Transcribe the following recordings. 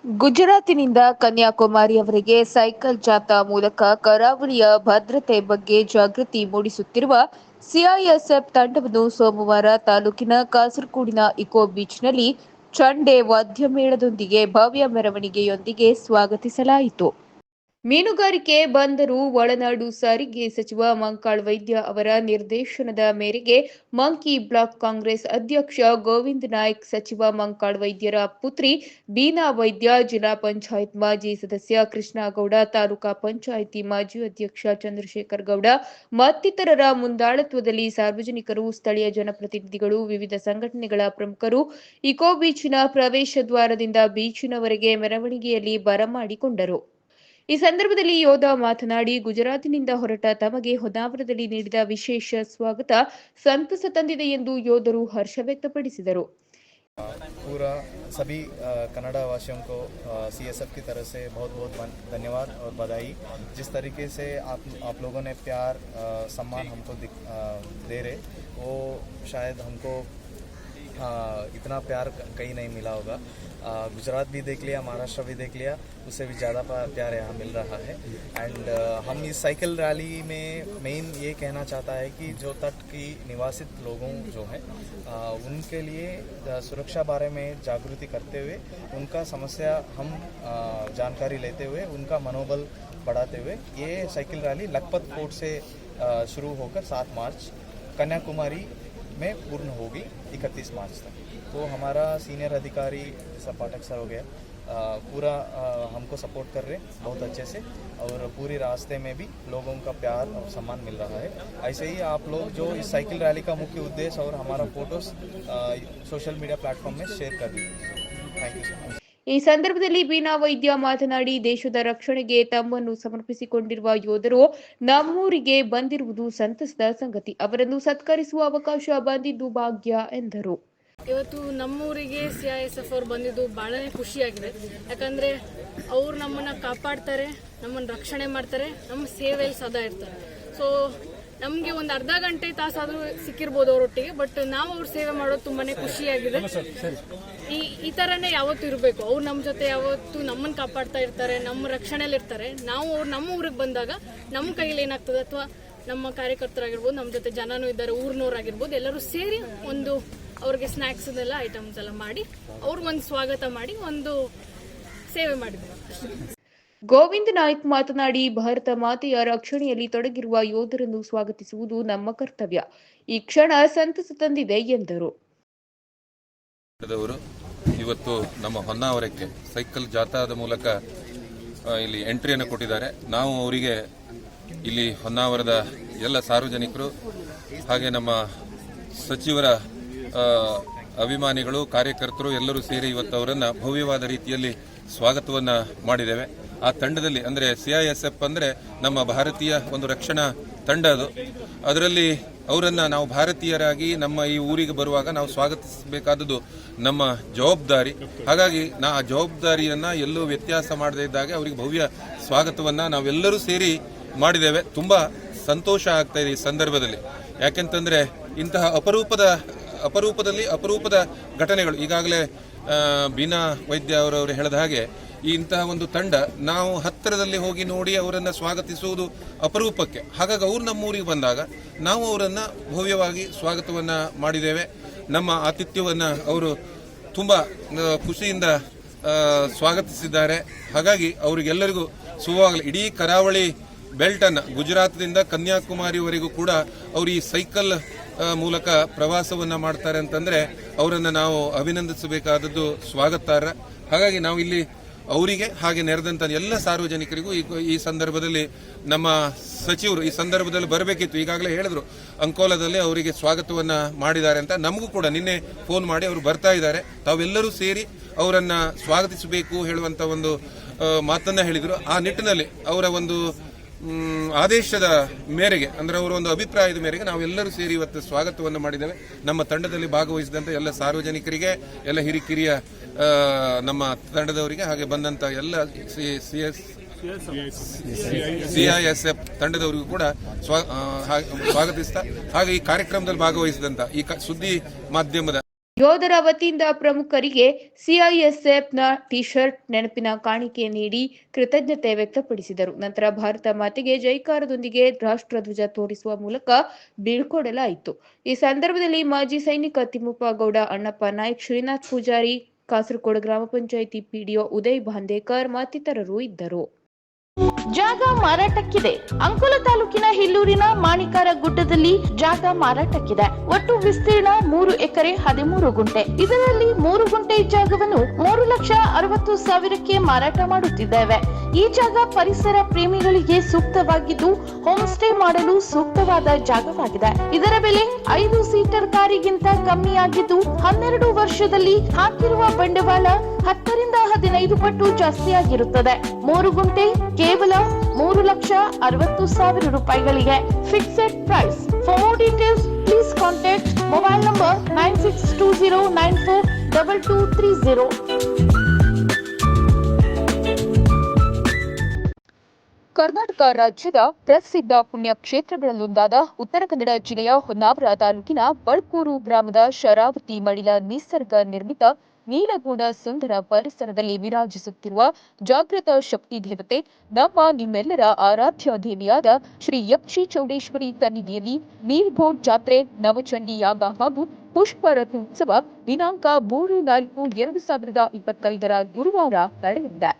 ಗುಜರಾತಿನಿಂದ ಕನ್ಯಾಕುಮಾರಿಯವರೆಗೆ cycle ಜಾಥಾ ಮೂಲಕ ಕರಾವಳಿಯ ಭದ್ರತೆ ಬಗ್ಗೆ ಜಾಗೃತಿ ಮೂಡಿಸುತ್ತಿರುವ ಸಿಐಎಸ್ಎಫ್ ತಂಡವನ್ನು ಸೋಮವಾರ ತಾಲೂಕಿನ ಕಾಸರಗೋಡಿನ ಇಕೋ ಬೀಚ್ನಲ್ಲಿ ಚಂಡೆ ವಾದ್ಯಮೇಳದೊಂದಿಗೆ ಭವ್ಯ ಮೆರವಣಿಗೆಯೊಂದಿಗೆ ಸ್ವಾಗತಿಸಲಾಯಿತು. ಮೀನುಗಾರಿಕೆ, ಬಂದರು, ಒಳನಾಡು ಸಾರಿಗೆ ಸಚಿವ ಮಂಕಾಳ್ ವೈದ್ಯ ಅವರ ನಿರ್ದೇಶನದ ಮೇರೆಗೆ ಮಂಕಿ ಬ್ಲಾಕ್ ಕಾಂಗ್ರೆಸ್ ಅಧ್ಯಕ್ಷ ಗೋವಿಂದ ನಾಯ್ಕ್, ಸಚಿವ ಮಂಕಾಳ್ ವೈದ್ಯರ ಪುತ್ರಿ ಬೀನಾ ವೈದ್ಯ, ಜಿಲ್ಲಾ ಪಂಚಾಯತ್ ಮಾಜಿ ಸದಸ್ಯ ಕೃಷ್ಣಗೌಡ, ತಾಲೂಕಾ ಪಂಚಾಯಿತಿ ಮಾಜಿ ಅಧ್ಯಕ್ಷ ಚಂದ್ರಶೇಖರ್ ಗೌಡ ಮತ್ತಿತರರ ಮುಂದಾಳತ್ವದಲ್ಲಿ ಸಾರ್ವಜನಿಕರು, ಸ್ಥಳೀಯ ಜನಪ್ರತಿನಿಧಿಗಳು, ವಿವಿಧ ಸಂಘಟನೆಗಳ ಪ್ರಮುಖರು ಇಕೋ ಬೀಚಿನ ಪ್ರವೇಶ ದ್ವಾರದಿಂದ ಬೀಚಿನವರೆಗೆ ಮೆರವಣಿಗೆಯಲ್ಲಿ ಬರಮಾಡಿಕೊಂಡರು. ಈ ಸಂದರ್ಭದಲ್ಲಿ ಯೋಧ ಮಾತನಾಡಿ, ಗುಜರಾತಿನಿಂದ ಹೊರಟ ತಮಗೆ ಹೊನ್ನಾವರದಲ್ಲಿ ನೀಡಿದ ವಿಶೇಷ ಸ್ವಾಗತ ಸಂತಸ ತಂದಿದೆ ಎಂದು ಯೋಧರು ಹರ್ಷ ವ್ಯಕ್ತಪಡಿಸಿದರು. पूरा सभी कनाडा वासियों को सीएसएफ की तरफ से बहुत बहुत धन्यवाद और बधाई। जिस तरीके से आप लोगों ने प्यार सम्मान हमको दे रहे, वो शायद हमको इतना प्यार कहीं नहीं मिला होगा। गुजरात भी देख लिया, महाराष्ट्र भी देख लिया, उससे भी ज़्यादा प्यार यहाँ मिल रहा है। एंड हम इस साइकिल रैली में मेन ये कहना चाहता है कि जो तट की निवासित लोगों जो हैं उनके लिए सुरक्षा बारे में जागृति करते हुए, उनका समस्या हम जानकारी लेते हुए, उनका मनोबल बढ़ाते हुए ये साइकिल रैली लखपत फोर्ट से शुरू होकर 7 मार्च कन्याकुमारी में पूर्ण होगी 31 मार्च तक। तो हमारा सीनियर अधिकारी पाठक सर हो गया, पूरा हमको सपोर्ट कर रहे बहुत अच्छे से, और पूरी रास्ते में भी लोगों का प्यार और सम्मान मिल रहा है। ऐसे ही आप लोग जो इस साइकिल रैली का मुख्य उद्देश्य और हमारा फोटोस सोशल मीडिया प्लेटफॉर्म में शेयर कर दीजिए। Thank you so much. ಈ ಸಂದರ್ಭದಲ್ಲಿ ಬೀನಾ ವೈದ್ಯ ಮಾತನಾಡಿ, ದೇಶದ ರಕ್ಷಣೆಗೆ ತಮ್ಮನ್ನು ಸಮರ್ಪಿಸಿಕೊಂಡಿರುವ ಯೋಧರು ನಮ್ಮೂರಿಗೆ ಬಂದಿರುವುದು ಸಂತಸದ ಸಂಗತಿ. ಅವರನ್ನು ಸತ್ಕರಿಸುವ ಅವಕಾಶ ಬಂದಿದ್ದು ಭಾಗ್ಯ ಎಂದರು. ಇವತ್ತು ನಮ್ಮೂರಿಗೆ ಸಿಐಎಸ್ಎಫ್ ಅವ್ರು ಬಂದಿದ್ದು ಬಹಳನೇ ಖುಷಿಯಾಗಿದೆ. ಯಾಕಂದ್ರೆ ಅವ್ರು ನಮ್ಮನ್ನ ಕಾಪಾಡ್ತಾರೆ, ನಮ್ಮನ್ನ ರಕ್ಷಣೆ ಮಾಡ್ತಾರೆ, ನಮ್ಮ ಸೇವೆಯಲ್ಲಿ ಸದಾ ಇರ್ತಾರೆ. ಸೊ ನಮ್ಗೆ ಒಂದು ಅರ್ಧ ಗಂಟೆ ತಾಸಾದ್ರೂ ಸಿಕ್ಕಿರ್ಬೋದು ಅವರೊಟ್ಟಿಗೆ, ಬಟ್ ನಾವು ಅವ್ರ ಸೇವೆ ಮಾಡೋದು ತುಂಬಾನೇ ಖುಷಿಯಾಗಿದೆ. ಈ ತರನೇ ಯಾವತ್ತೂ ಇರಬೇಕು. ಅವ್ರು ನಮ್ಮ ಜೊತೆ ಯಾವತ್ತು ನಮ್ಮನ್ನ ಕಾಪಾಡ್ತಾ ಇರ್ತಾರೆ, ನಮ್ಮ ರಕ್ಷಣೆಯಲ್ಲಿ ಇರ್ತಾರೆ. ನಾವು ಅವ್ರು ನಮ್ಮ ಊರಿಗೆ ಬಂದಾಗ ನಮ್ಮ ಕೈಯಲ್ಲಿ ಏನಾಗ್ತದೆ, ಅಥವಾ ನಮ್ಮ ಕಾರ್ಯಕರ್ತರಾಗಿರ್ಬೋದು, ನಮ್ಮ ಜೊತೆ ಜನನೂ ಇದ್ದಾರೆ, ಊರಿನವರಾಗಿರ್ಬೋದು, ಎಲ್ಲರೂ ಸೇರಿ ಒಂದು ಅವ್ರಿಗೆ ಸ್ನ್ಯಾಕ್ಸ್ ಎಲ್ಲ ಐಟಮ್ಸ್ ಎಲ್ಲ ಮಾಡಿ ಅವ್ರಿಗೊಂದು ಸ್ವಾಗತ ಮಾಡಿ ಒಂದು ಸೇವೆ ಮಾಡಿದ್ರು. ಗೋವಿಂದ ನಾಯ್ಕ್ ಮಾತನಾಡಿ, ಭಾರತ ಮಾತೆಯ ರಕ್ಷಣೆಯಲ್ಲಿ ತೊಡಗಿರುವ ಯೋಧರನ್ನು ಸ್ವಾಗತಿಸುವುದು ನಮ್ಮ ಕರ್ತವ್ಯ. ಈ ಕ್ಷಣ ಸಂತಸ ತಂದಿದೆ ಎಂದರು. ಇವತ್ತು ನಮ್ಮ ಹೊನ್ನಾವರಕ್ಕೆ ಸೈಕಲ್ ಜಾಥಾದ ಮೂಲಕ ಇಲ್ಲಿ ಎಂಟ್ರಿಯನ್ನು ಕೊಟ್ಟಿದ್ದಾರೆ. ನಾವು ಅವರಿಗೆ ಇಲ್ಲಿ ಹೊನ್ನಾವರದ ಎಲ್ಲ ಸಾರ್ವಜನಿಕರು ಹಾಗೆ ನಮ್ಮ ಸಚಿವರ ಅಭಿಮಾನಿಗಳು, ಕಾರ್ಯಕರ್ತರು ಎಲ್ಲರೂ ಸೇರಿ ಇವತ್ತು ಅವರನ್ನ ಭವ್ಯವಾದ ರೀತಿಯಲ್ಲಿ ಸ್ವಾಗತವನ್ನ ಮಾಡಿದ್ದೇವೆ. ಆ ತಂಡದಲ್ಲಿ ಅಂದ್ರೆ ಸಿಐಎಸ್ಎಫ್ ಅಂದ್ರೆ ನಮ್ಮ ಭಾರತೀಯ ಒಂದು ರಕ್ಷಣಾ ತಂಡ, ಅದರಲ್ಲಿ ಅವರನ್ನ ನಾವು ಭಾರತೀಯರಾಗಿ ನಮ್ಮ ಈ ಊರಿಗೆ ಬರುವಾಗ ನಾವು ಸ್ವಾಗತಿಸಬೇಕಾದದ್ದು ನಮ್ಮ ಜವಾಬ್ದಾರಿ. ಹಾಗಾಗಿ ಆ ಜವಾಬ್ದಾರಿಯನ್ನ ಎಲ್ಲೂ ವ್ಯತ್ಯಾಸ ಮಾಡದೇ ಇದ್ದಾಗ ಅವರಿಗೆ ಭವ್ಯ ಸ್ವಾಗತವನ್ನ ನಾವೆಲ್ಲರೂ ಸೇರಿ ಮಾಡಿದ್ದೇವೆ. ತುಂಬಾ ಸಂತೋಷ ಆಗ್ತಾ ಇದೆ ಈ ಸಂದರ್ಭದಲ್ಲಿ. ಯಾಕೆಂತಂದ್ರೆ ಇಂತಹ ಅಪರೂಪದ ಘಟನೆಗಳು ಈಗಾಗಲೇ ಬೀನಾ ವೈದ್ಯ ಅವರವರು ಹೇಳಿದ ಹಾಗೆ ಇಂತಹ ಒಂದು ತಂಡ ನಾವು ಹತ್ತಿರದಲ್ಲಿ ಹೋಗಿ ನೋಡಿ ಅವರನ್ನು ಸ್ವಾಗತಿಸುವುದು ಅಪರೂಪಕ್ಕೆ. ಹಾಗಾಗಿ ಅವರು ನಮ್ಮ ಊರಿಗೆ ಬಂದಾಗ ನಾವು ಅವರನ್ನ ಭವ್ಯವಾಗಿ ಸ್ವಾಗತವನ್ನ ಮಾಡಿದ್ದೇವೆ. ನಮ್ಮ ಆತಿಥ್ಯವನ್ನ ಅವರು ತುಂಬಾ ಖುಷಿಯಿಂದ ಸ್ವಾಗತಿಸಿದ್ದಾರೆ. ಹಾಗಾಗಿ ಅವರಿಗೆಲ್ಲರಿಗೂ ಶುಭವಾಗಲಿ. ಇಡೀ ಕರಾವಳಿ ಬೆಲ್ಟ್ ಅನ್ನ ಗುಜರಾತ್ನಿಂದ ಕನ್ಯಾಕುಮಾರಿವರೆಗೂ ಕೂಡ ಅವರು ಈ ಸೈಕಲ್ ಮೂಲಕ ಪ್ರವಾಸವನ್ನ ಮಾಡ್ತಾರೆ ಅಂತಂದ್ರೆ ಅವರನ್ನ ನಾವು ಅಭಿನಂದಿಸಬೇಕಾದದ್ದು ಸ್ವಾಗತಾರ್ಹ. ಹಾಗಾಗಿ ನಾವು ಇಲ್ಲಿ ಅವರಿಗೆ ಹಾಗೆ ನೆರೆದಂತ ಎಲ್ಲ ಸಾರ್ವಜನಿಕರಿಗೂ ಈ ಸಂದರ್ಭದಲ್ಲಿ ನಮ್ಮ ಸಚಿವರು ಈ ಸಂದರ್ಭದಲ್ಲಿ ಬರಬೇಕಿತ್ತು. ಈಗಾಗಲೇ ಹೇಳಿದ್ರು ಅಂಕೋಲಾದಲ್ಲಿ ಅವರಿಗೆ ಸ್ವಾಗತವನ್ನ ಮಾಡಿದ್ದಾರೆ ಅಂತ. ನಮಗೂ ಕೂಡ ನಿನ್ನೆ ಫೋನ್ ಮಾಡಿ ಅವರು ಬರ್ತಾ ಇದ್ದಾರೆ, ತಾವೆಲ್ಲರೂ ಸೇರಿ ಅವರನ್ನ ಸ್ವಾಗತಿಸಬೇಕು ಹೇಳುವಂತ ಒಂದು ಮಾತನ್ನ ಹೇಳಿದ್ರು. ಆ ನಿಟ್ಟಿನಲ್ಲಿ ಅವರ ಒಂದು ಆದೇಶದ ಮೇರೆಗೆ ಅಂದ್ರೆ ಅವರ ಒಂದು ಅಭಿಪ್ರಾಯದ ಮೇರೆಗೆ ನಾವೆಲ್ಲರೂ ಸೇರಿ ಇವತ್ತು ಸ್ವಾಗತವನ್ನು ಮಾಡಿದ್ದೇವೆ. ನಮ್ಮ ತಂಡದಲ್ಲಿ ಭಾಗವಹಿಸಿದಂತ ಎಲ್ಲ ಸಾರ್ವಜನಿಕರಿಗೆ, ಎಲ್ಲ ಹಿರಿಕಿರಿಯ ನಮ್ಮ ತಂಡದವರಿಗೆ, ಹಾಗೆ ಬಂದಂತ ಎಲ್ಲ ಸಿಐಎಸ್ಎಫ್ ತಂಡದವರಿಗೂ ಕೂಡ ಸ್ವಾಗತಿಸ್ತಾ, ಹಾಗೆ ಈ ಕಾರ್ಯಕ್ರಮದಲ್ಲಿ ಭಾಗವಹಿಸಿದಂತ ಈ ಸುದ್ದಿ ಮಾಧ್ಯಮದ ಯೋಧರ ವತಿಯಿಂದ ಪ್ರಮುಖರಿಗೆ ಸಿಐಎಸ್ಎಫ್ನ ಟಿ ಶರ್ಟ್, ನೆನಪಿನ ಕಾಣಿಕೆ ನೀಡಿ ಕೃತಜ್ಞತೆ ವ್ಯಕ್ತಪಡಿಸಿದರು. ನಂತರ ಭಾರತ ಮಾತೆಗೆ ಜೈಕಾರದೊಂದಿಗೆ ರಾಷ್ಟ್ರಧ್ವಜ ತೋರಿಸುವ ಮೂಲಕ ಬೀಳ್ಕೊಡಲಾಯಿತು. ಈ ಸಂದರ್ಭದಲ್ಲಿ ಮಾಜಿ ಸೈನಿಕ ತಿಮ್ಮಪ್ಪ ಗೌಡ, ಅಣ್ಣಪ್ಪ ನಾಯ್ಕ್, ಶ್ರೀನಾಥ್ ಪೂಜಾರಿ, ಕಾಸರಗೋಡು ಗ್ರಾಮ ಪಂಚಾಯಿತಿ ಪಿಡಿಒ ಉದಯ್ ಬಾಂದೇಕರ್ ಮತ್ತಿತರರು ಇದ್ದರು. ಜಾಗ ಮಾರಾಟಕ್ಕಿದೆ. ಅಂಕೋಲ ತಾಲೂಕಿನ ಹಿಲ್ಲೂರಿನ ಮಾಣಿಕಾರ ಗುಡ್ಡದಲ್ಲಿ ಜಾಗ ಮಾರಾಟಕ್ಕಿದೆ. ಒಟ್ಟು ವಿಸ್ತೀರ್ಣ 3 ಎಕರೆ 13 ಗುಂಟೆ. ಇದರಲ್ಲಿ 3 ಗುಂಟೆ ಜಾಗವನ್ನು 3,60,000ಕ್ಕೆ ಮಾರಾಟ ಮಾಡುತ್ತಿದ್ದೇವೆ. ಈ ಜಾಗ ಪರಿಸರ ಪ್ರೇಮಿಗಳಿಗೆ ಸೂಕ್ತವಾಗಿದ್ದು ಹೋಮ್ ಸ್ಟೇ ಮಾಡಲು ಸೂಕ್ತವಾದ ಜಾಗವಾಗಿದೆ. ಇದರ ಬೆಲೆ 5 ಸೀಟರ್ ಕಾರಿಗಿಂತ ಕಮ್ಮಿಯಾಗಿದ್ದು 12 ವರ್ಷದಲ್ಲಿ ಹಾಕಿರುವ ಬಂಡವಾಳ 10 ರಿಂದ 15 ಪಟ್ಟು ಜಾಸ್ತಿಯಾಗಿರುತ್ತದೆ. 3 ಗುಂಟೆ ಕೇವಲ 3,60,000 ರೂಪಾಯಿಗಳಿಗೆ. Fixed price. For more details please contact mobile number 9620942230. Karnataka ರಾಜ್ಯದ ಪ್ರಸಿದ್ಧ ಪುಣ್ಯಕ್ಷೇತ್ರಗಳಲ್ಲೊಂದಾದ ಉತ್ತರ ಕನ್ನಡ ಜಿಲ್ಲೆಯ ಹೊನ್ನಾವರ ತಾಲೂಕಿನ ಬಳ್ಕೂರು ಗ್ರಾಮದ ಶರಾವತಿ ಮಡಿಲ ನಿಸರ್ಗ ನಿರ್ಮಿತ ನೀಲಗುಣ ಸುಂದರ ಪರಿಸರದಲ್ಲಿ ವಿರಾಜಿಸುತ್ತಿರುವ ಜಾಗೃತ ಶಕ್ತಿ ದೇವತೆ ನಿಮ್ಮೆಲ್ಲರ ಆರಾಧ್ಯ ದೇವಿಯಾದ ಶ್ರೀ ಯಕ್ಷಿ ಚೌಡೇಶ್ವರಿ ಸನ್ನಿಧಿಯಲ್ಲಿ ನೀಲ್ಬೋಟ್ ಜಾತ್ರೆ, ನವಚಂಡಿ ಯಾಗ ಹಾಗೂ ಪುಷ್ಪ ರಥೋತ್ಸವ ದಿನಾಂಕ 3/4/2025 ಗುರುವಾರ ನಡೆಯಲಿದೆ.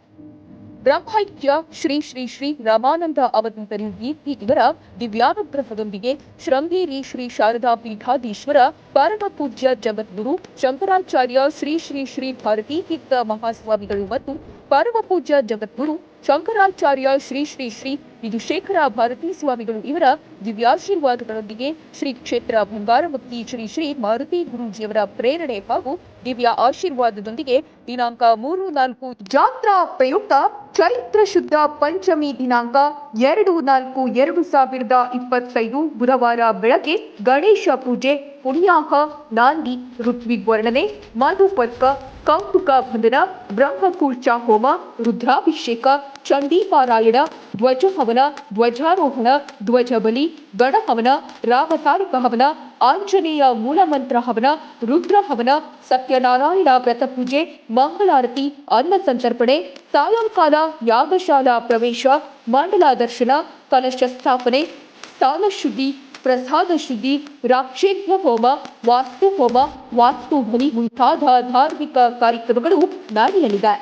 ಬ್ರಹ್ಮೈಕ್ಯ ಶ್ರೀ ಶ್ರೀ ಶ್ರೀ ರಾಮಾನಂದ ಅವಧೂತರು ಕೀರ್ತಿ ಇವರ ದಿವ್ಯಾನುಗ್ರಹದೊಂದಿಗೆ ಶೃಂಗೇರಿ ಶ್ರೀ ಶಾರದಾ ಪೀಠಾಧೀಶ್ವರ ಪರಮ ಪೂಜ್ಯ ಜಗದ್ಗುರು ಶಂಕರಾಚಾರ್ಯ ಶ್ರೀ ಶ್ರೀ ಶ್ರೀ ಭಾರತೀ ತೀರ್ಥ ಮಹಾಸ್ವಾಮಿಗಳು ಮತ್ತು ಪರಮ ಪೂಜ್ಯ ಜಗದ್ಗುರು ಶಂಕರಾಚಾರ್ಯ ಶ್ರೀ ಶ್ರೀ ಶ್ರೀ ವಿಧುಶೇಖರ ಭಾರತೀ ಸ್ವಾಮಿಗಳು ಇವರ ದಿವ್ಯಾಶೀರ್ವಾದಗಳೊಂದಿಗೆ ಶ್ರೀ ಕ್ಷೇತ್ರ ಬಂಗಾರಮಕ್ಕಿ ಶ್ರೀ ಶ್ರೀ ಮಾರುತಿ ಗುರೂಜಿಯವರ ಪ್ರೇರಣೆ ಹಾಗೂ ದಿವ್ಯ ಆಶೀರ್ವಾದದೊಂದಿಗೆ ದಿನಾಂಕ 3/4 ಜಾತ್ರಾ ಪ್ರಯುಕ್ತ ಚೈತ್ರ ಶುದ್ಧ ಪಂಚಮಿ ದಿನಾಂಕ 2/4/2025 ಬುಧವಾರ ಬೆಳಗ್ಗೆ ಗಣೇಶ ಪೂಜೆ, ಪುಣ್ಯಾಹ, ನಾಂದಿ, ಋತ್ವಿಗ್ವರ್ಣನೆ, ಮಧುಪರ್ಕ, ಕೌತುಕ ಬಂಧನ, ಬ್ರಹ್ಮಕೂರ್ಚ ಹೋಮ, ರುದ್ರಾಭಿಷೇಕ, ಚಂಡೀಪಾರಾಯಣ, ಧ್ವಜಹವನ, ಧ್ವಜಾರೋಹಣ, ಧ್ವಜಬಲಿ, ಗಣಹವನ, ರಾಮತಾರಕ ಹವನ, ಆಂಜನೇಯ ಮೂಲಮಂತ್ರ ಹವನ, ರುದ್ರ ಹವನ, ಸತ್ಯನಾರಾಯಣ ವ್ರತ ಪೂಜೆ, ಮಂಗಳಾರತಿ, ಅನ್ನ ಸಂತರ್ಪಣೆ, ಸಾಯಂಕಾಲ ಯಾಗಶಾಲಾ ಪ್ರವೇಶ, ಮಂಡಲ ದರ್ಶನ, ಕಲಶ ಸ್ಥಾಪನೆ, ಸ್ಥಾನ ಶುದ್ಧಿ, ಪ್ರಸಾದ ಶುದ್ಧಿ, ರಾಕ್ಷೇತ್ರ ಹೋಮ, ವಾಸ್ತು ಹೋಮ, ವಾಸ್ತು ಬಲಿ ಮುಂತಾದ ಧಾರ್ಮಿಕ ಕಾರ್ಯಕ್ರಮಗಳು ನಡೆಯಲಿದೆ.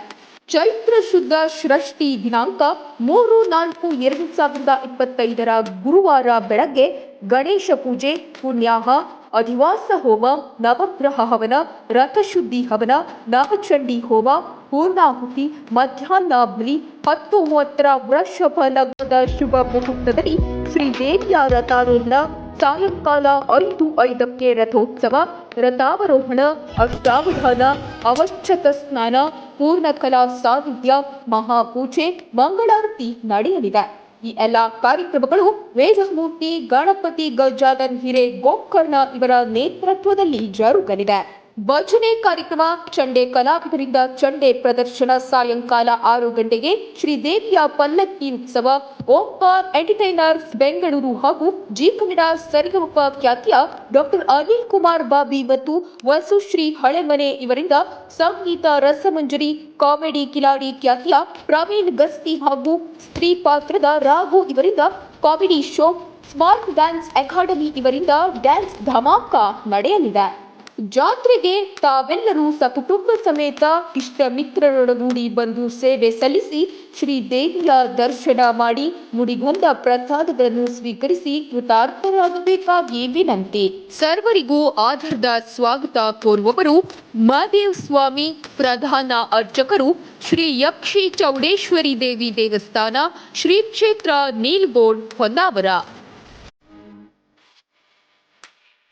ಚೈತ್ರ ಶುದ್ಧ ಷಷ್ಠಿ ದಿನಾಂಕ 3/4/2025 ಗುರುವಾರ ಬೆಳಗ್ಗೆ ಗಣೇಶ ಪೂಜೆ, ಪುಣ್ಯಾಹ, ಅಧಿವಾಸ ಹೋಮ, ನವಗ್ರಹ ಹವನ, ರಥಶುದ್ಧಿ ಹವನ, ನವಚಂಡಿ ಹೋಮ, ಪೂರ್ಣಾಹುತಿ, ಮಧ್ಯಾಹ್ನ ಬಲಿ, 10:30 ವೃಷಭ ಲಗ್ನದ ಶುಭ ಮುಹೂರ್ತದಲ್ಲಿ ಶ್ರೀದೇವಿಯ ರಥಾರೋಹಣ, ಸಾಯಂಕಾಲ 5:05ಕ್ಕೆ ರಥೋತ್ಸವ, ರಥಾವರೋಹಣ, ಅಷ್ಟಾವಧಾನ, ಅವಚ್ಛತ ಸ್ನಾನ, ಪೂರ್ಣಕಲಾ ಸಾನ್ನಿಧ್ಯ, ಮಹಾಪೂಜೆ, ಮಂಗಳಾರತಿ ನಡೆಯಲಿದೆ. ಈ ಎಲ್ಲ ಕಾರ್ಯಕ್ರಮಗಳು ವೇದಮೂರ್ತಿ ಗಣಪತಿ ಗಜಾನನ್ ಹಿರೇ ಗೋಕರ್ಣ ಇವರ ನೇತೃತ್ವದಲ್ಲಿ ಜರುಗಲಿದೆ. ಭಜನೆ ಕಾರ್ಯಕ್ರಮ, ಚಂಡೆ ಕಲಾವಿದರಿಂದ ಚಂಡೆ ಪ್ರದರ್ಶನ ಸಾಯಂಕಾಲ 6 ಗಂಟೆಗೆ, ಶ್ರೀದೇವಿಯ ಪಲ್ಲಕ್ಕಿ ಉತ್ಸವ, ಓಂಕಾರ್ ಎಂಟರ್ಟೈನರ್ಸ್ ಬೆಂಗಳೂರು ಹಾಗೂ ಜಿ ಕನ್ನಡ ಸರಿಗಮಪ ಖ್ಯಾತಿಯ ಡಾಕ್ಟರ್ ಅನಿಲ್ ಕುಮಾರ್ ಬಾಬಿ ಮತ್ತು ವಸುಶ್ರೀ ಹಳೆಮನೆ ಇವರಿಂದ ಸಂಗೀತ ರಸಮಂಜರಿ, ಕಾಮಿಡಿ ಕಿಲಾಡಿ ಖ್ಯಾತಿಯ ಪ್ರವೀಣ್ ಗಸ್ತಿ ಹಾಗೂ ಸ್ತ್ರೀ ಪಾತ್ರದ ರಾಘು ಇವರಿಂದ comedy show, smart dance academy ಇವರಿಂದ ಡ್ಯಾನ್ಸ್ ಧಮಾಕ ನಡೆಯಲಿದೆ. ಜಾತ್ರೆಗೆ ತಾವೆಲ್ಲರೂ ಸಕುಟುಂಬ ಸಮೇತ ಇಷ್ಟ ಮಿತ್ರರೊಡಗೂಡಿ ಬಂದು ಸೇವೆ ಸಲ್ಲಿಸಿ ಶ್ರೀದೇವಿಯ ದರ್ಶನ ಮಾಡಿ ಮುಡಿಗೊಂಡ ಪ್ರಸಾದಗಳನ್ನು ಸ್ವೀಕರಿಸಿ ಕೃತಾರ್ಥರಾಗಬೇಕಾಗಿ ವಿನಂತಿ. ಸರ್ವರಿಗೂ ಆಧಾರದ ಸ್ವಾಗತ ಕೋರುವವರು ಮಹಾದೇವ್ ಸ್ವಾಮಿ, ಪ್ರಧಾನ ಅರ್ಚಕರು, ಶ್ರೀ ಯಕ್ಷಿ ಚೌಡೇಶ್ವರಿ ದೇವಿ ದೇವಸ್ಥಾನ, ಶ್ರೀ ಕ್ಷೇತ್ರ ನೀಲ್ಬೋರ್ಡ್, ಹೊನ್ನಾವರ.